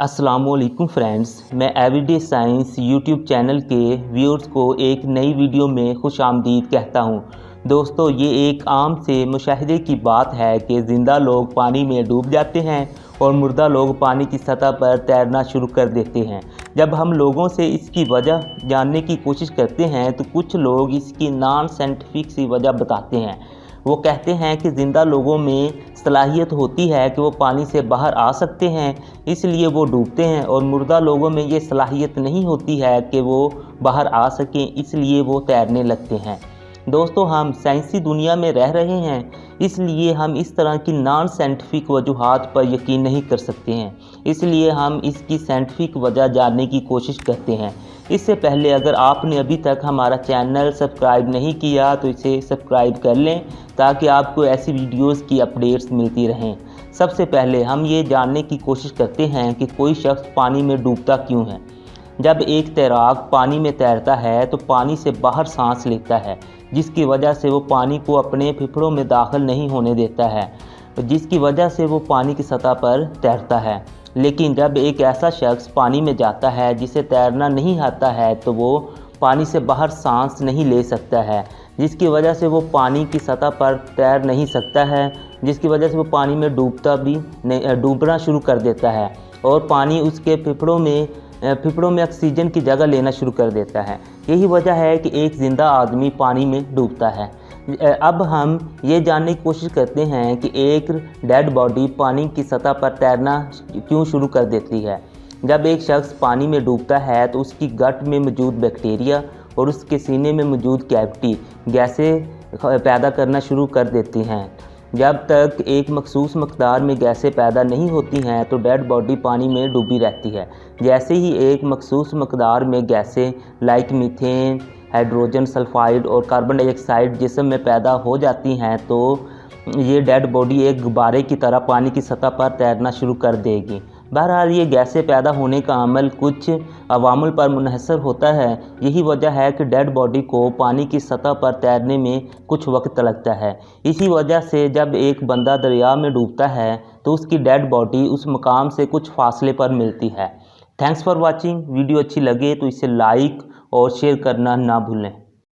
अस्सलामुअलैकुम फ्रेंड्स, मैं everyday science YouTube channel के व्यूअर्स को एक नई वीडियो में खुश आमदीद कहता हूं। दोस्तों, ये एक आम से मुशाहिदे की बात है कि ज़िंदा लोग पानी में डूब जाते हैं और मुर्दा लोग पानी की सतह पर तैरना शुरू कर देते हैं। जब हम लोगों से इसकी वजह जानने की कोशिश करते हैं तो कुछ लोग इसकी नॉन साइंटिफिक सी वजह बताते हैं। वो कहते हैं कि ज़िंदा लोगों में सलाहियत होती है कि वो पानी से बाहर आ सकते हैं, इसलिए वो डूबते हैं, और मुर्दा लोगों में ये सलाहियत नहीं होती है कि वो बाहर आ सकें, इसलिए वो तैरने लगते हैं। दोस्तों, हम साइंसी दुनिया में रह रहे हैं, इसलिए हम इस तरह की नॉन साइंटिफिक वजूहात पर यकीन नहीं कर सकते हैं, इसलिए हम इसकी साइंटिफिक वजह जानने की कोशिश करते हैं। इससे पहले अगर आपने अभी तक हमारा चैनल सब्सक्राइब नहीं किया तो इसे सब्सक्राइब कर लें ताकि आपको ऐसी वीडियोस की अपडेट्स मिलती रहें। सबसे पहले हम ये जानने की कोशिश करते हैं कि कोई शख्स पानी में डूबता क्यों है। जब एक तैराक पानी में तैरता है तो पानी से बाहर सांस लेता है, जिसकी वजह से वो पानी को अपने फेफड़ों में दाखिल नहीं होने देता है, जिसकी वजह से वो पानी की सतह पर तैरता है। लेकिन जब एक ऐसा शख्स पानी में जाता है जिसे तैरना नहीं आता है तो वो पानी से बाहर सांस नहीं ले सकता है, जिसकी वजह से वो पानी की सतह पर तैर नहीं सकता है, जिसकी वजह से वो पानी में डूबना शुरू कर देता है और पानी उसके फेफड़ों में ऑक्सीजन की जगह लेना शुरू कर देता है। यही वजह है कि एक ज़िंदा आदमी पानी में डूबता है। अब हम ये जानने की कोशिश करते हैं कि एक डेड बॉडी पानी की सतह पर तैरना क्यों शुरू कर देती है। जब एक शख्स पानी में डूबता है तो उसकी गट में मौजूद बैक्टीरिया और उसके सीने में मौजूद कैविटी गैसें पैदा करना शुरू कर देती हैं। जब तक एक मखसूस मकदार में गैसें पैदा नहीं होती हैं तो डेड बॉडी पानी में डूबी रहती है। जैसे ही एक मखसूस मकदार में गैसें लाइक मीथेन, हाइड्रोजन सल्फाइड और कार्बन डाइऑक्साइड जिस्म में पैदा हो जाती हैं तो ये डेड बॉडी एक गुब्बारे की तरह पानी की सतह पर तैरना शुरू कर देगी। बहरहाल ये गैसें पैदा होने का अमल कुछ अवामुल पर मुनहसर होता है। यही वजह है कि डेड बॉडी को पानी की सतह पर तैरने में कुछ वक्त लगता है। इसी वजह से जब एक बंदा दरिया में डूबता है तो उसकी डेड बॉडी उस मकाम से कुछ फासले पर मिलती है। Thanks for watching. वीडियो अच्छी लगे तो इसे लाइक और शेयर करना ना भूलें।